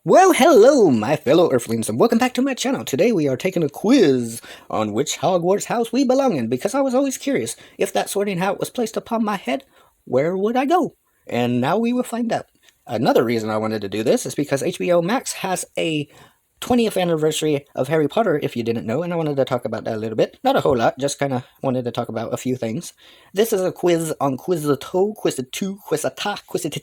Well, hello, my fellow Earthlings, and welcome back to my channel. Today we are taking a quiz on which Hogwarts house we belong in, because I was always curious, if that sorting hat was placed upon my head, where would I go? And now we will find out. Another reason I wanted to do this is because HBO Max has a 20th anniversary of Harry Potter, if you didn't know, and I wanted to talk about that a little bit. Not a whole lot, just kind of wanted to talk about a few things. This is a quiz on Quizito, Quizito, Quizata, Quizit.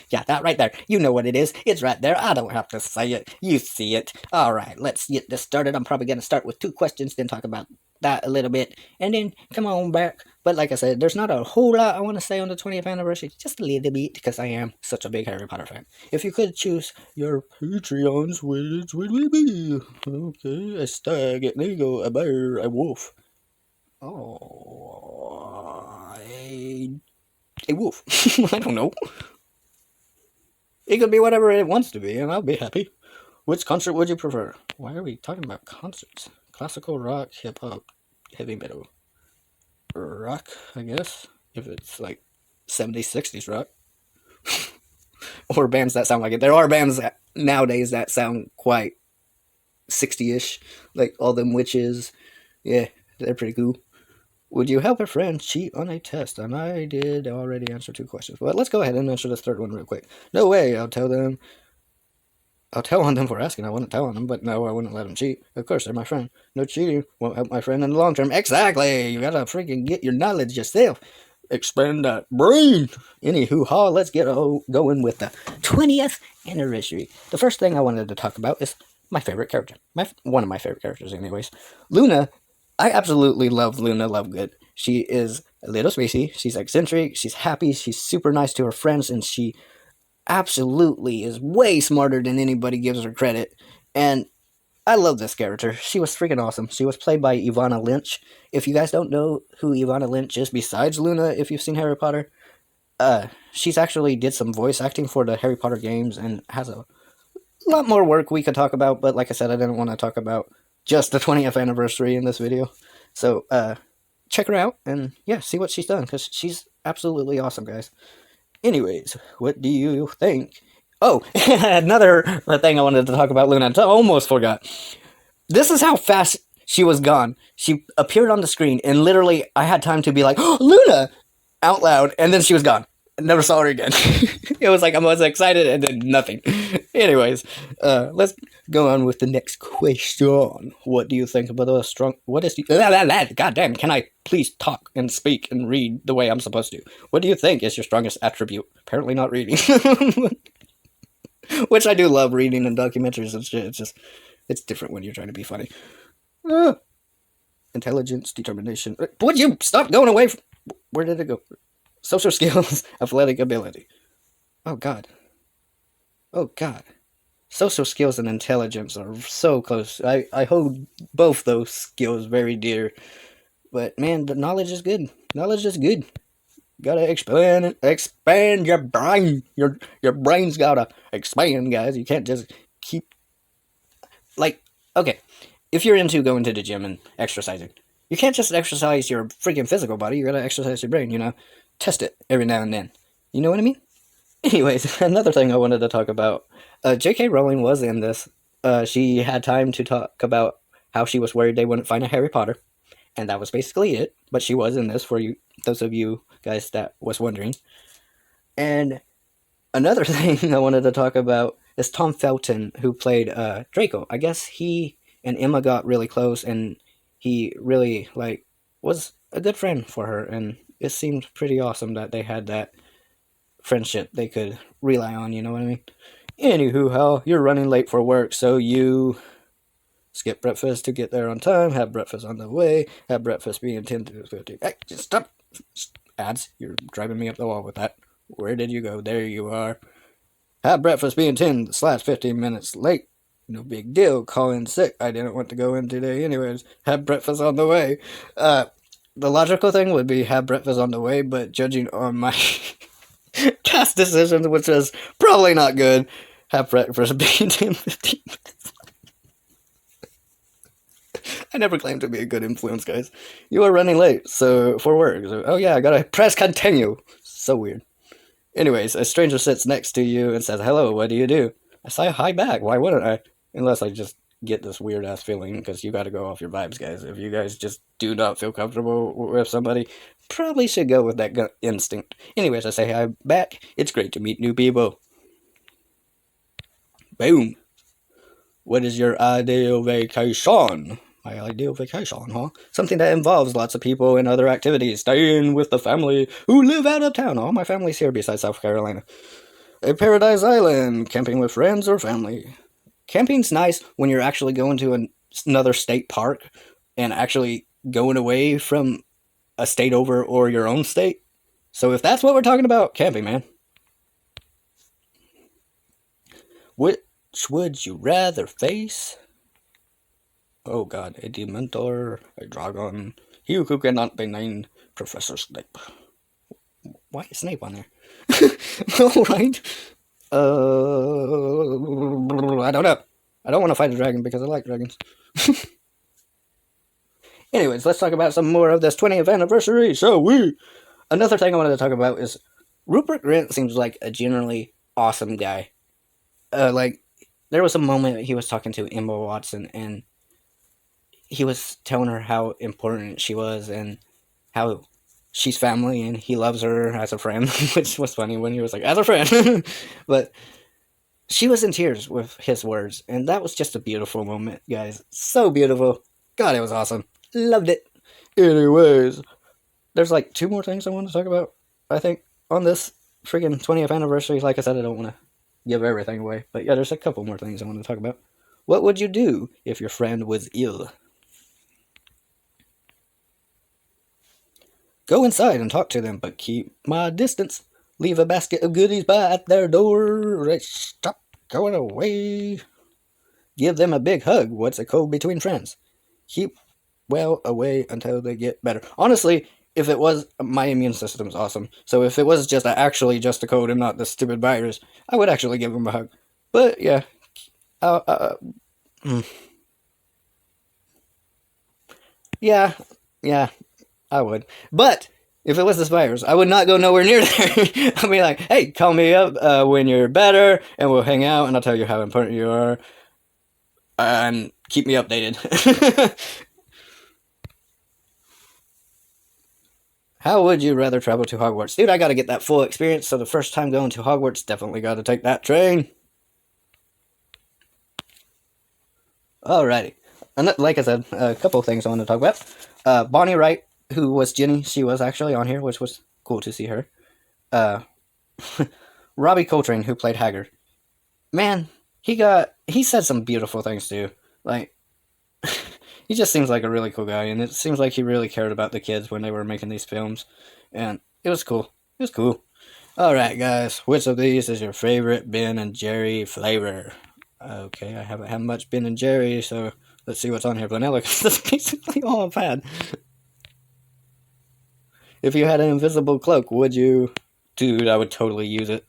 Yeah, that right there. You know what it is. It's right there. I don't have to say it. You see it. All right, let's get this started. I'm probably going to start with 2 questions, then talk about that a little bit, and then come on back. But like I said, there's not a whole lot I want to say on the 20th anniversary, just a little bit, because I am such a big Harry Potter fan. If you could choose your Patreons, which would we be? Okay, a stag, an eagle, a bear, a wolf. Oh, a wolf. I don't know. It could be whatever it wants to be, and I'll be happy. Which concert would you prefer? Why are we talking about concerts? Classical, rock, hip-hop, heavy metal. Rock, I guess, if it's like 70s, 60s rock. Or bands that sound like it. There are bands nowadays that sound quite 60-ish, like all them witches. Yeah, they're pretty cool. Would you help a friend cheat on a test? And I did already answer 2 questions. But let's go ahead and answer this third one real quick. No way, I'll tell on them for asking. I wouldn't tell on them, but no, I wouldn't let them cheat. Of course, they're my friend. No cheating won't help my friend in the long term. Exactly! You gotta freaking get your knowledge yourself. Expand that brain. Anywho, let's get going with the 20th anniversary. The first thing I wanted to talk about is my favorite character. One of my favorite characters, anyways. Luna. I absolutely love Luna Lovegood. She is a little spacey. She's eccentric. She's happy. She's super nice to her friends, and she absolutely is way smarter than anybody gives her credit. And I love this character. She was freaking awesome. She was played by Ivana Lynch. If you guys don't know who Ivana Lynch is, besides Luna, if you've seen Harry Potter, she's actually did some voice acting for the Harry Potter games and has a lot more work we could talk about. But like I said, I didn't want to talk about just the 20th anniversary in this video. So, check her out and, yeah, see what she's done, because she's absolutely awesome, guys. Anyways, what do you think? Oh, another thing I wanted to talk about Luna. I almost forgot. This is how fast she was gone. She appeared on the screen, and literally, I had time to be like, oh, Luna! Out loud, and then she was gone. I never saw her again. It was like I was excited, and then nothing. Anyways, let's go on with the next question. What do you think about a strong... What is the... God damn, can I please talk and speak and read the way I'm supposed to? What do you think is your strongest attribute? Apparently not reading. Which I do love reading in documentaries and shit. It's just... It's different when you're trying to be funny. Intelligence, determination... Would you stop going away from... Where did it go? Social skills, athletic ability. Oh, God. Oh, God. Social skills and intelligence are so close. I hold both those skills very dear. But, man, the knowledge is good. Knowledge is good. Gotta expand your brain. Your brain's gotta expand, guys. You can't just keep... Like, okay, if you're into going to the gym and exercising, you can't just exercise your freaking physical body. You gotta exercise your brain, you know? Test it every now and then. You know what I mean? Anyways, another thing I wanted to talk about. J.K. Rowling was in this. She had time to talk about how she was worried they wouldn't find a Harry Potter. And that was basically it. But she was in this for you, those of you guys that was wondering. And another thing I wanted to talk about is Tom Felton, who played Draco. I guess he and Emma got really close, and he really, was a good friend for her. And it seemed pretty awesome that they had that friendship they could rely on, you know what I mean? Anywho, you're running late for work, so you skip breakfast to get there on time, have breakfast on the way, have breakfast being 10 to 15. Hey, just stop. Ads, you're driving me up the wall with that. Where did you go? There you are. Have breakfast being 10/15 minutes late. No big deal. Call in sick. I didn't want to go in today anyways. Have breakfast on the way. The logical thing would be have breakfast on the way, but judging on my past decisions, which was probably not good, have breakfast being 10-15 minutes. I never claimed to be a good influence, guys. You are running late, so for work. So, oh yeah, I gotta press continue. So weird. Anyways, a stranger sits next to you and says, "Hello, what do you do?" I say hi back. Why wouldn't I? Unless I just get this weird ass feeling, because you got to go off your vibes, guys. If you guys just do not feel comfortable with somebody, probably should go with that gut instinct. Anyways, I say hi back. It's great to meet new people. Boom. What is your ideal vacation? My ideal vacation, huh? Something that involves lots of people and other activities. Staying with the family who live out of town. All my family's here besides South Carolina. A paradise island. Camping with friends or family. Camping's nice when you're actually going to another state park and actually going away from a state over or your own state. So if that's what we're talking about, camping, man. Which would you rather face? Oh god, a Dementor, a Dragon, he who cannot be named Professor Snape. Why is Snape on there? Alright. I don't know. I don't want to fight a dragon because I like dragons. Anyways, let's talk about some more of this 20th anniversary, shall we? Another thing I wanted to talk about is Rupert Grint seems like a generally awesome guy. There was a moment he was talking to Emma Watson, and he was telling her how important she was and how she's family and he loves her as a friend, which was funny when he was like, as a friend. But she was in tears with his words, and that was just a beautiful moment, guys. So beautiful. God, it was awesome. Loved it. Anyways, there's like 2 more things I want to talk about, I think, on this freaking 20th anniversary. Like I said, I don't want to give everything away, but yeah, there's a couple more things I want to talk about. What would you do if your friend was ill? Go inside and talk to them, but keep my distance. Leave a basket of goodies by at their door. Stop going away. Give them a big hug. What's a code between friends? Keep well away until they get better. Honestly, if it was, my immune system's awesome. So if it was actually just a code and not this stupid virus, I would actually give them a hug. But yeah. Yeah, I would. But if it was this virus, I would not go nowhere near there. I'd be like, hey, call me up when you're better, and we'll hang out, and I'll tell you how important you are, and keep me updated. How would you rather travel to Hogwarts? Dude, I gotta get that full experience, so the first time going to Hogwarts, definitely gotta take that train. Alrighty. And like I said, a couple of things I want to talk about. Bonnie Wright, who was Ginny, she was actually on here, which was cool to see her. Robbie Coltrane, who played Hagrid. Man, he said some beautiful things too. Like, he just seems like a really cool guy, and it seems like he really cared about the kids when they were making these films. And it was cool. It was cool. Alright, guys, which of these is your favorite Ben and Jerry flavor? Okay, I haven't had much Ben and Jerry, so let's see what's on here. Vanilla, because that's basically all I've had. If you had an invisible cloak, would you? Dude, I would totally use it.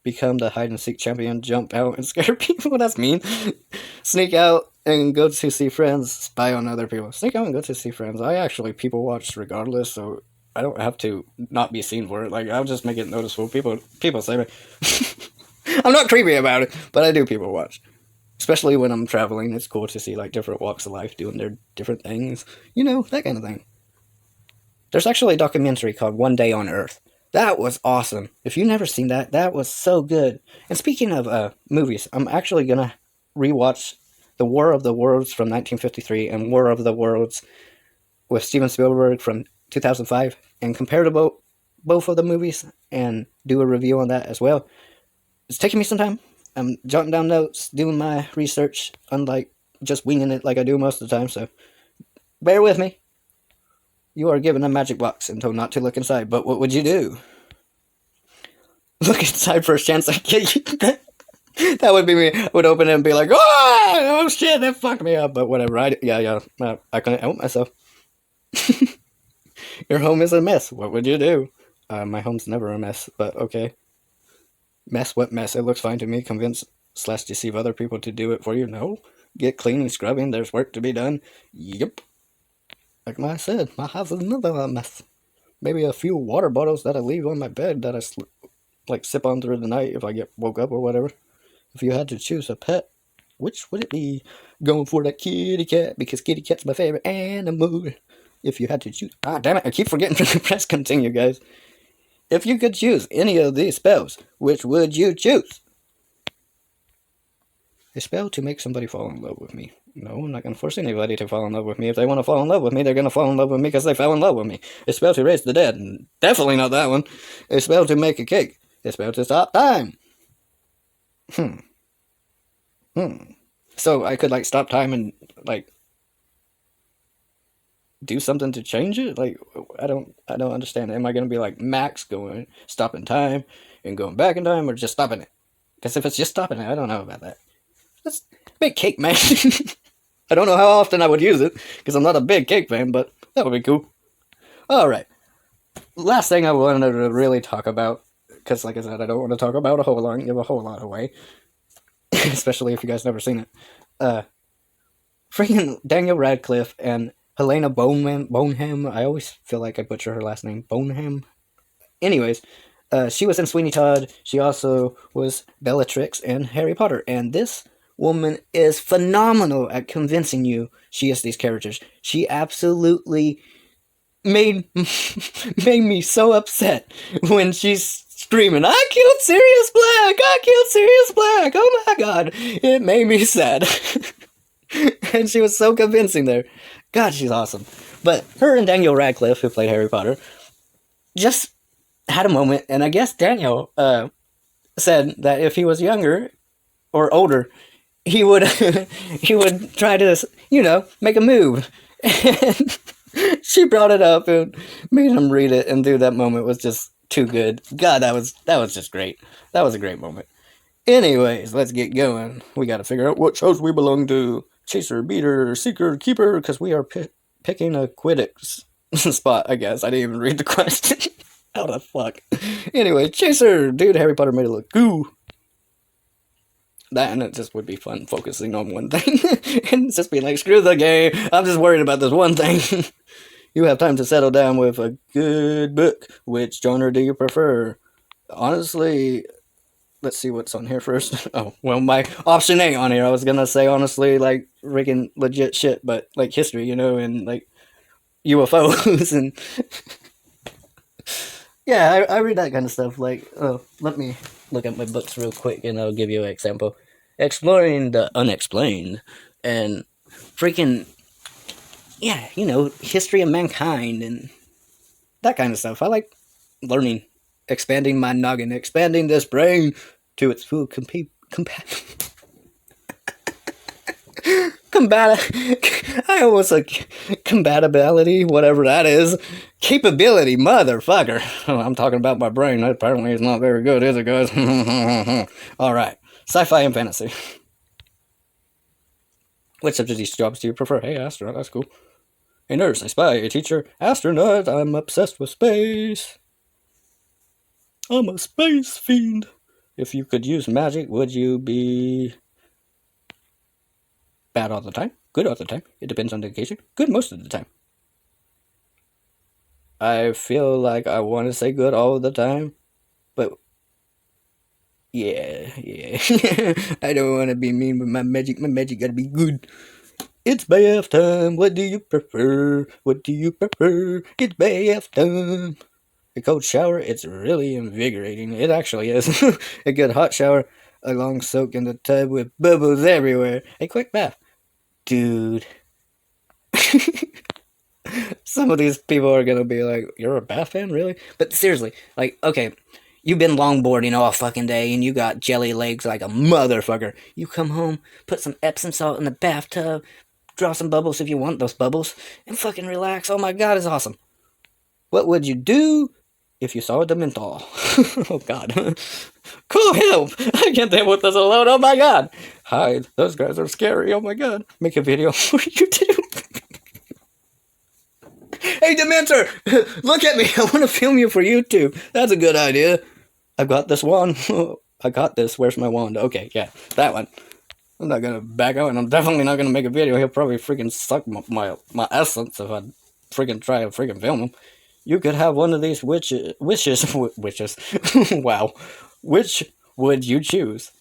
Become the hide-and-seek champion, jump out and scare people. That's mean. Sneak out and go to see friends, spy on other people. Sneak out and go to see friends. I actually people watch regardless, so I don't have to not be seen for it. Like, I'll just make it noticeable. People say me. I'm not creepy about it, but I do people watch. Especially when I'm traveling, it's cool to see like different walks of life doing their different things. You know, that kind of thing. There's actually a documentary called One Day on Earth. That was awesome. If you've never seen that, that was so good. And speaking of movies, I'm actually going to rewatch The War of the Worlds from 1953 and War of the Worlds with Steven Spielberg from 2005 and compare to both of the movies and do a review on that as well. It's taking me some time. I'm jotting down notes, doing my research, unlike just winging it like I do most of the time, so bear with me. You are given a magic box and told not to look inside, but what would you do? Look inside first chance I get you. That would be me. I would open it and be like, oh shit, that fucked me up, but whatever. I couldn't help myself. Your home is a mess. What would you do? My home's never a mess, but okay. Mess? What mess? It looks fine to me. Convince/deceive other people to do it for you? No. Get clean and scrubbing. There's work to be done. Yep. Like I said, my house is another mess. Maybe a few water bottles that I leave on my bed that I like sip on through the night if I get woke up or whatever. If you had to choose a pet, which would it be? Going for that kitty cat because kitty cat's my favorite animal. If you had to choose, damn it! I keep forgetting to press continue, guys. If you could choose any of these spells, which would you choose? A spell to make somebody fall in love with me. No, I'm not going to force anybody to fall in love with me. If they want to fall in love with me, they're going to fall in love with me because they fell in love with me. A spell to raise the dead. Definitely not that one. A spell to make a cake. A spell to stop time. So I could, like, stop time and, like, do something to change it? Like, I don't understand. Am I going to be like Max going, stopping time and going back in time, or just stopping it? Because if it's just stopping it, I don't know about that. Let's make cake, man. I don't know how often I would use it, because I'm not a big cake fan, but that would be cool. Alright. Last thing I wanted to really talk about, because like I said, I don't want to talk about a whole lot and give a whole lot away. Especially if you guys never seen it. Freaking Daniel Radcliffe and Helena Bonham. I always feel like I butcher her last name. Bonham. Anyways, she was in Sweeney Todd. She also was Bellatrix in Harry Potter. And this woman is phenomenal at convincing you she is these characters. She absolutely made me so upset when she's screaming, "I killed Sirius Black! I killed Sirius Black! Oh my god!" It made me sad. And she was so convincing there. God, she's awesome. But her and Daniel Radcliffe, who played Harry Potter, just had a moment, and I guess Daniel said that if he was younger or older, he would he would try to, make a move. And she brought it up and made him read it, and dude, that moment was just too good. God, that was just great. That was a great moment. Anyways, let's get going. We gotta figure out what house we belong to. Chaser, beater, seeker, keeper, because we are picking a Quidditch spot, I guess. I didn't even read the question. How the fuck? Anyway, Chaser! Dude, Harry Potter made it look goo. That, and it just would be fun focusing on one thing. And just being like, screw the game, I'm just worried about this one thing. You have time to settle down with a good book. Which genre do you prefer? Honestly, let's see what's on here first. Oh, well, my option A on here. I was gonna say, honestly, like, freaking legit shit, but, like, history, and, like, UFOs, and... yeah, I read that kind of stuff, like, let me look at my books real quick, and I'll give you an example. Exploring the Unexplained, and freaking, yeah, history of mankind, and that kind of stuff. I like learning. Expanding my noggin, expanding this brain to its full I almost like compatibility, whatever that is. Capability, motherfucker. I'm talking about my brain. That apparently is not very good, is it, guys? Alright. Sci-fi and fantasy. Which of these jobs do you prefer? Hey, astronaut, that's cool. A nurse, a spy, a teacher, astronaut. I'm obsessed with space. I'm a space fiend. If you could use magic, would you be bad all the time? Good all the time? It depends on the occasion. Good most of the time. I feel like I want to say good all the time, but yeah. I don't want to be mean with my magic. My magic gotta be good. It's bath time. What do you prefer? What do you prefer? It's bath time. A cold shower, it's really invigorating. It actually is. A good hot shower, a long soak in the tub with bubbles everywhere. A quick bath. Dude. Some of these people are gonna be like, you're a bath fan, really? But seriously, like, okay, you've been longboarding all fucking day and you got jelly legs like a motherfucker. You come home, put some Epsom salt in the bathtub, draw some bubbles if you want those bubbles, and fucking relax. Oh my god, it's awesome. What would you do if you saw a Dementor? Oh god. Call help! I can't deal with this alone. Oh my god. Hide. Those guys are scary. Oh my god. Make a video for YouTube. Hey Dementor! Look at me. I want to film you for YouTube. That's a good idea. I've got this wand. I got this. Where's my wand? Okay, yeah. That one. I'm not gonna back out, and I'm definitely not gonna make a video. He'll probably freaking suck my essence if I freaking try to freaking film him. You could have one of these wishes. Wishes. Wow. Which would you choose?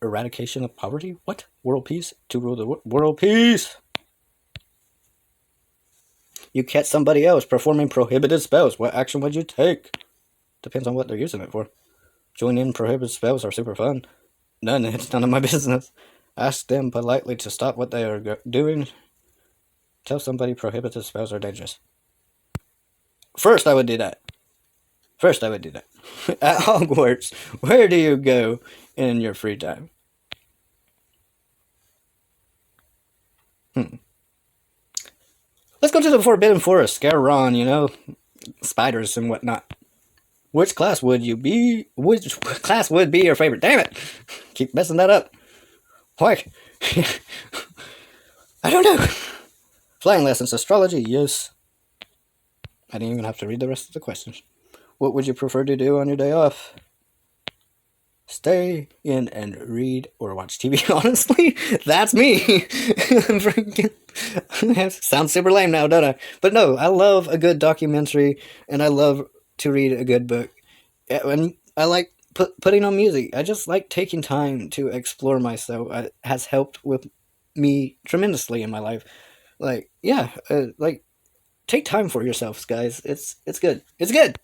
Eradication of poverty? What? World peace? To rule the world peace! You catch somebody else performing prohibited spells. What action would you take? Depends on what they're using it for. Join in prohibited spells are super fun. None, it's none of my business. Ask them politely to stop what they are doing. Tell somebody prohibited spells are dangerous. First, I would do that. At Hogwarts, where do you go in your free time? Let's go to the Forbidden Forest. Scare Ron, spiders and whatnot. Which class would you be? Which class would be your favorite? Damn it! Keep messing that up. Why? I don't know. Flying lessons, astrology, yes. I didn't even have to read the rest of the questions. What would you prefer to do on your day off? Stay in and read or watch TV. Honestly, that's me. Sounds super lame now, don't I? But no, I love a good documentary, and I love to read a good book. And I like putting on music. I just like taking time to explore myself. It has helped with me tremendously in my life. Like, yeah, take time for yourselves, guys. It's good. It's good.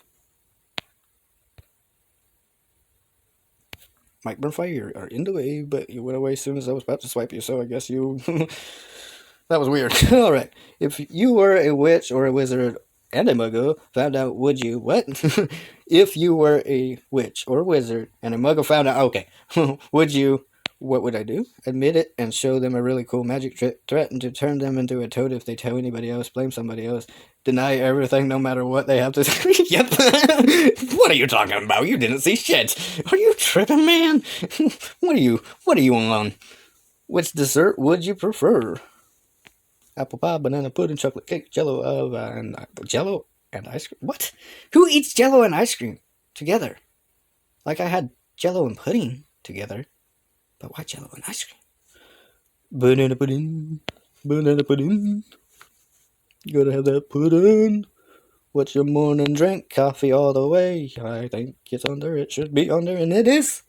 Mike Burnfire, you are in the way, but you went away as soon as I was about to swipe you, so I guess you... That was weird. Alright. If you were a witch or a wizard and a muggle, found out, would you... What? If you were a witch or a wizard and a muggle found out... Okay. Would you... What would I do? Admit it and show them a really cool magic trick. Threaten to turn them into a toad if they tell anybody else. Blame somebody else. Deny everything no matter what they have to say. Yep. What are you talking about? You didn't see shit. Are you tripping, man? What are you on? Which dessert would you prefer? Apple pie, banana pudding, chocolate cake, jello and ice cream. What? Who eats jello and ice cream together? Like I had jello and pudding together. But why jello and ice cream? Banana pudding. Banana pudding. You gotta have that pudding. What's your morning drink? Coffee all the way. I think it's under. It should be under, and it is.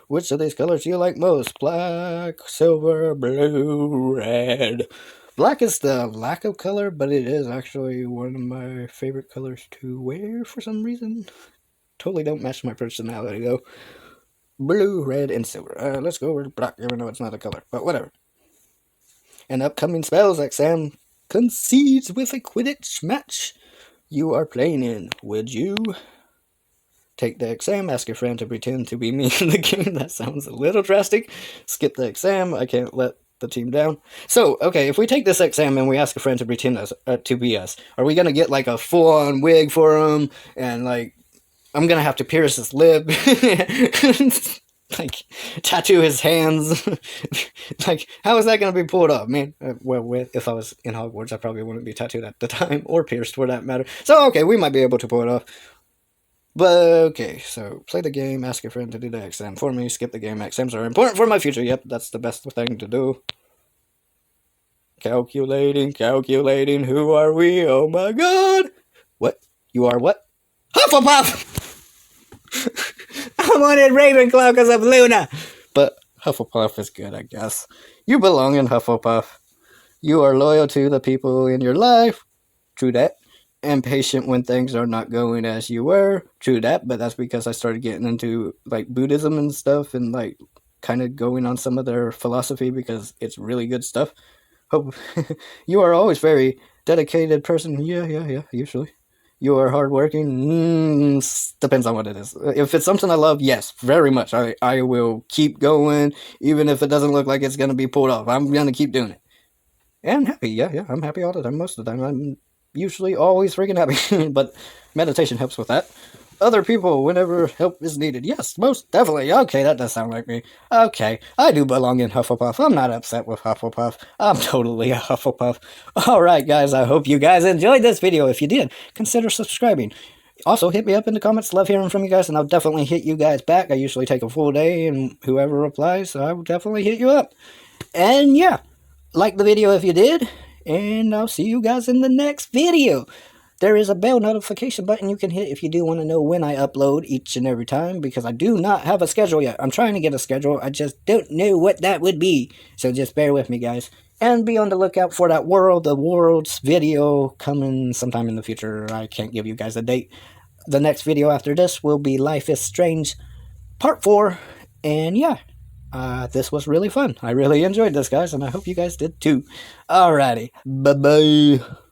Which of these colors do you like most? Black, silver, blue, red. Black is the lack of color, but it is actually one of my favorite colors to wear for some reason. Totally don't match my personality, though. Blue, red, and silver. Let's go over to black, even though it's not a color, but whatever. An upcoming spells exam concedes with a Quidditch match you are playing in. Would you take the exam? Ask your friend to pretend to be me in the game. That sounds a little drastic. Skip the exam. I can't let the team down. So, okay, if we take this exam and we ask a friend to pretend to be us, are we gonna get like a full-on wig for him and like? I'm gonna have to pierce his lip, like tattoo his hands. Like, how is that gonna be pulled off, man? If I was in Hogwarts, I probably wouldn't be tattooed at the time, or pierced for that matter. So, okay, we might be able to pull it off. But okay, so play the game, ask your friend to do the exam for me, skip the game. Exams are important for my future. Yep, that's the best thing to do. Calculating. Who are we? Oh my god! What? You are what? Hufflepuff! I wanted Ravenclaw because of Luna. But Hufflepuff is good, I guess. You belong in Hufflepuff. You are loyal to the people in your life. True that. And patient when things are not going as you were. True that, but that's because I started getting into like Buddhism and stuff and like kind of going on some of their philosophy because it's really good stuff. Hope you are always very dedicated person. Yeah, usually. You are hardworking. Depends on what it is. If it's something I love, yes, very much. I will keep going, even if it doesn't look like it's going to be pulled off. I'm going to keep doing it. And happy, yeah. I'm happy all the time, most of the time. I'm usually always freaking happy. But meditation helps with that. Other people, whenever help is needed. Yes, most definitely. Okay, that does sound like me. Okay, I do belong in Hufflepuff. I'm not upset with Hufflepuff. I'm totally a Hufflepuff. Alright, guys, I hope you guys enjoyed this video. If you did, consider subscribing. Also, hit me up in the comments. Love hearing from you guys, and I'll definitely hit you guys back. I usually take a full day, and whoever replies, I will definitely hit you up. And yeah, like the video if you did. and I'll see you guys in the next video. There is a bell notification button you can hit if you do want to know when I upload each and every time, because I do not have a schedule yet. I'm trying to get a schedule. I just don't know what that would be. So just bear with me, guys. And be on the lookout for that World of Worlds video coming sometime in the future. I can't give you guys a date. The next video after this will be Life is Strange Part 4. And yeah, this was really fun. I really enjoyed this, guys, and I hope you guys did too. Alrighty. Bye-bye.